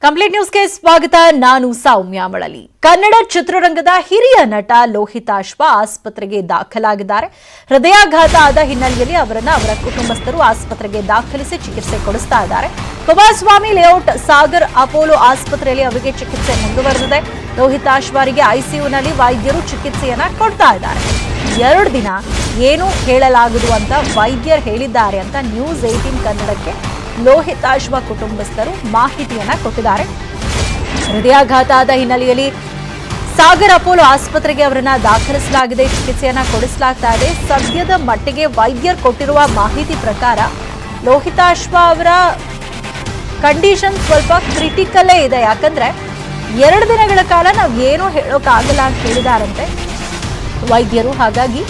Complete ನ್ಯೂಸ್ಗೆ ಸ್ವಾಗತ. ನಾನು ಸೌಮ್ಯ ಮಳಲಿ. ಕನ್ನಡ ಚಿತ್ರರಂಗದ ಹಿರಿಯ ನಟ ಲೋಹಿತಾಶ್ವ ಆಸ್ಪತ್ರೆಗೆ ದಾಖಲಾಗಿದ್ದಾರೆ. ಹೃದಯಾಘಾತ ಆದ ಹಿನ್ನೆಲೆಯಲ್ಲಿ ಅವರನ್ನ ಅವರ ಕುಟುಂಬಸ್ಥರು ಆಸ್ಪತ್ರೆಗೆ ದಾಖಲಿಸಿ ಚಿಕಿತ್ಸೆ ಕೊಡಿಸ್ತಾ ಇದ್ದಾರೆ. ಕುಮಾರಸ್ವಾಮಿ ಲೇಔಟ್ ಸಾಗರ್ ಅಪೋಲೋ ಆಸ್ಪತ್ರೆಯಲ್ಲಿ ಅವರಿಗೆ ಚಿಕಿತ್ಸೆ ಮುಂದುವರೆದಿದೆ. ಲೋಹಿತಾಶ್ವರಿಗೆ ಐಸಿಯುನಲ್ಲಿ ವೈದ್ಯರು ಚಿಕಿತ್ಸೆಯನ್ನ ಕೊಡ್ತಾ ಇದ್ದಾರೆ. 2 ದಿನ ಏನು ಹೇಳಲಾಗದು ಅಂತ ವೈದ್ಯರು ಹೇಳಿದ್ದಾರೆ ಅಂತ ನ್ಯೂಸ್ 18 ಕನ್ನಡಕ್ಕೆ ಲೋಹಿತಾಶ್ವ ಕುಟುಂಬಸ್ಥರು ಮಾಹಿತಿಯನ್ನ ಕೊಟ್ಟಿದ್ದಾರೆ. ಹೃದಯಾಘಾತ ಆದ ಹಿನ್ನೆಲೆಯಲ್ಲಿ ಸಾಗರ್ ಅಪೋಲೋ ಆಸ್ಪತ್ರೆಗೆ ಅವರನ್ನ ದಾಖಲಿಸಲಾಗಿದೆ, ಚಿಕಿತ್ಸೆಯನ್ನ ಕೊಡಿಸಲಾಗ್ತಾ ಇದೆ. ಸದ್ಯದ ಮಟ್ಟಿಗೆ ವೈದ್ಯರು ಕೊಟ್ಟಿರುವ ಮಾಹಿತಿ ಪ್ರಕಾರ ಲೋಹಿತಾಶ್ವ ಅವರ ಕಂಡೀಷನ್ ಸ್ವಲ್ಪ ಕ್ರಿಟಿಕಲ್ಲೇ ಇದೆ. ಯಾಕಂದ್ರೆ 2 ದಿನಗಳ ಕಾಲ ನಾವು ಏನೂ ಹೇಳೋಕ್ಕಾಗಲ್ಲ ಅಂತ ಹೇಳಿದಾರಂತೆ ವೈದ್ಯರು. ಹಾಗಾಗಿ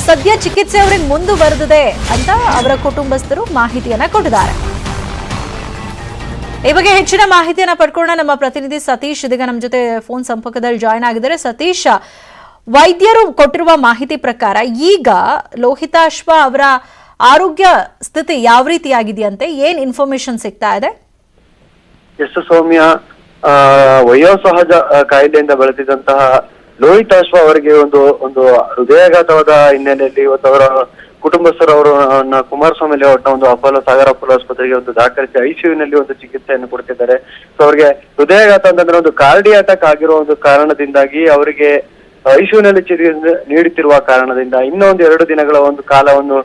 ಸದ್ಯ ಚಿಕಿತ್ಸೆ ಅವರಿಗೆ ಮುಂದುವರೆದಿದೆ ಅಂತ ಅವರ ಕುಟುಂಬಸ್ಥರು ಮಾಹಿತಿಯನ್ನ ಕೊಟ್ಟಿದ್ದಾರೆ. ಈ ಬಗ್ಗೆ ಹೆಚ್ಚಿನ ಮಾಹಿತಿಯನ್ನ ಪಡ್ಕೊಳ್ಳೋಣ. ನಮ್ಮ ಪ್ರತಿನಿಧಿ ಸತೀಶ್ ಇದೀಗ ನಮ್ಮ ಜೊತೆ ಫೋನ್ ಸಂಪರ್ಕದಲ್ಲಿ ಜಾಯ್ನ್ ಆಗಿದ್ದಾರೆ. ಸತೀಶ್, ವೈದ್ಯರು ಕೊಟ್ಟಿರುವ ಮಾಹಿತಿ ಪ್ರಕಾರ ಈಗ ಲೋಹಿತಾಶ್ವ ಅವರ ಆರೋಗ್ಯ ಸ್ಥಿತಿ ಯಾವ ರೀತಿಯಾಗಿದೆಯಂತೆ? ಏನ್ ಇನ್ಫಾರ್ಮೇಶನ್ ಸಿಗ್ತಾ ಇದೆ? ಎಸ್ ಸೌಮ್ಯ, ವಯೋಸಹಜ ಕಾಯಿಲೆಯಿಂದ ಬಳಲಿದಂತಹ ಲೋಹಿತಾಶ್ವ ಅವರಿಗೆ ಒಂದು ಹೃದಯಾಘಾತವಾದ ಹಿನ್ನೆಲೆಯಲ್ಲಿ ಇವತ್ತು ಅವರ ಕುಟುಂಬಸ್ಥರು ಅವರನ್ನ ಕುಮಾರಸ್ವಾಮಿ ಲೇಔಟ್ನ ಒಂದು ಸಾಗರ ಅಪೋಲೋ ಆಸ್ಪತ್ರೆಗೆ ದಾಖಲಿಸಿ ಐಸಿಯುನಲ್ಲಿ ಒಂದು ಚಿಕಿತ್ಸೆಯನ್ನು ಕೊಡ್ತಿದ್ದಾರೆ. ಸೊ ಅವರಿಗೆ ಹೃದಯಾಘಾತ ಅಂತಂದ್ರೆ ಒಂದು ಕಾರ್ಡಿಯಾಟಕ್ ಆಗಿರೋ ಒಂದು ಕಾರಣದಿಂದಾಗಿ ಅವರಿಗೆ ಐಸಿಯುನಲ್ಲಿ ಚಿಕಿತ್ಸೆ ನೀಡುತ್ತಿರುವ ಕಾರಣದಿಂದ ಇನ್ನೊಂದು 2 ದಿನಗಳ ಒಂದು ಕಾಲವನ್ನು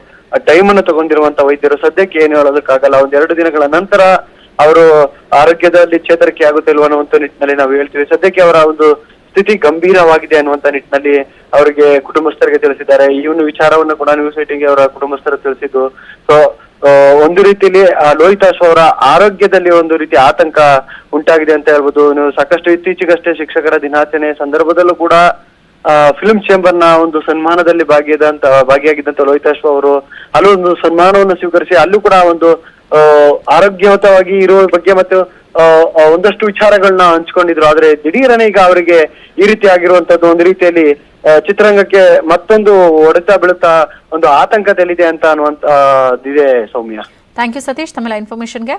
ಟೈಮ್ ಅನ್ನು ತಗೊಂಡಿರುವಂತ ವೈದ್ಯರು ಸದ್ಯಕ್ಕೆ ಏನು ಹೇಳೋದಕ್ಕಾಗಲ್ಲ. 2 ದಿನಗಳ ನಂತರ ಅವರು ಆರೋಗ್ಯದಲ್ಲಿ ಚೇತರಿಕೆ ಆಗುತ್ತಿಲ್ವ ಅನ್ನುವಂತ ನಿಟ್ಟಿನಲ್ಲಿ ನಾವು ಹೇಳ್ತೀವಿ. ಸದ್ಯಕ್ಕೆ ಅವರ ಒಂದು ಸ್ಥಿತಿ ಗಂಭೀರವಾಗಿದೆ ಅನ್ನುವಂತ ನಿಟ್ಟಿನಲ್ಲಿ ಅವರಿಗೆ ಕುಟುಂಬಸ್ಥರಿಗೆ ತಿಳಿಸಿದ್ದಾರೆ. ಈ ಒಂದು ವಿಚಾರವನ್ನು ಕೂಡ ನ್ಯೂಸ್ 18ಗೆ ಅವರ ಕುಟುಂಬಸ್ಥರು ತಿಳಿಸಿದ್ದು. ಸೊ ಒಂದು ರೀತಿಯಲ್ಲಿ ಲೋಹಿತಾಶ್ವ ಅವರ ಆರೋಗ್ಯದಲ್ಲಿ ಒಂದು ರೀತಿ ಆತಂಕ ಉಂಟಾಗಿದೆ ಅಂತ ಹೇಳ್ಬೋದು. ನೀವು ಸಾಕಷ್ಟು ಇತ್ತೀಚೆಗಷ್ಟೇ ಶಿಕ್ಷಕರ ದಿನಾಚರಣೆ ಸಂದರ್ಭದಲ್ಲೂ ಕೂಡ ಫಿಲ್ಮ್ ಚೇಂಬರ್ನ ಒಂದು ಸನ್ಮಾನದಲ್ಲಿ ಭಾಗಿಯಾಗಿದ್ದಂತ ಲೋಹಿತಾಶ್ವ ಅವರು ಅಲ್ಲೊಂದು ಸನ್ಮಾನವನ್ನು ಸ್ವೀಕರಿಸಿ ಅಲ್ಲೂ ಕೂಡ ಒಂದು ಆರೋಗ್ಯಯುತವಾಗಿ ಇರುವ ಬಗ್ಗೆ ಮತ್ತು ಒಂದಷ್ಟು ವಿಚಾರಗಳನ್ನ ಹಂಚ್ಕೊಂಡಿದ್ರು. ಆದ್ರೆ ದಿಢೀರನೆ ಈಗ ಅವರಿಗೆ ಈ ರೀತಿ ಆಗಿರುವಂತದ್ದು ಒಂದು ರೀತಿಯಲ್ಲಿ ಚಿತ್ರರಂಗಕ್ಕೆ ಮತ್ತೊಂದು ಹೊಡೆತ ಬೀಳುತ್ತಾ ಒಂದು ಆತಂಕದಲ್ಲಿದೆ ಅಂತ ಅನ್ನುವಂತ ಇದೆ. ಸೌಮ್ಯ, ಥ್ಯಾಂಕ್ ಯು ಸತೀಶ್ ತಮ್ಮೆಲ್ಲ ಇನ್ಫಾರ್ಮೇಶನ್ಗೆ.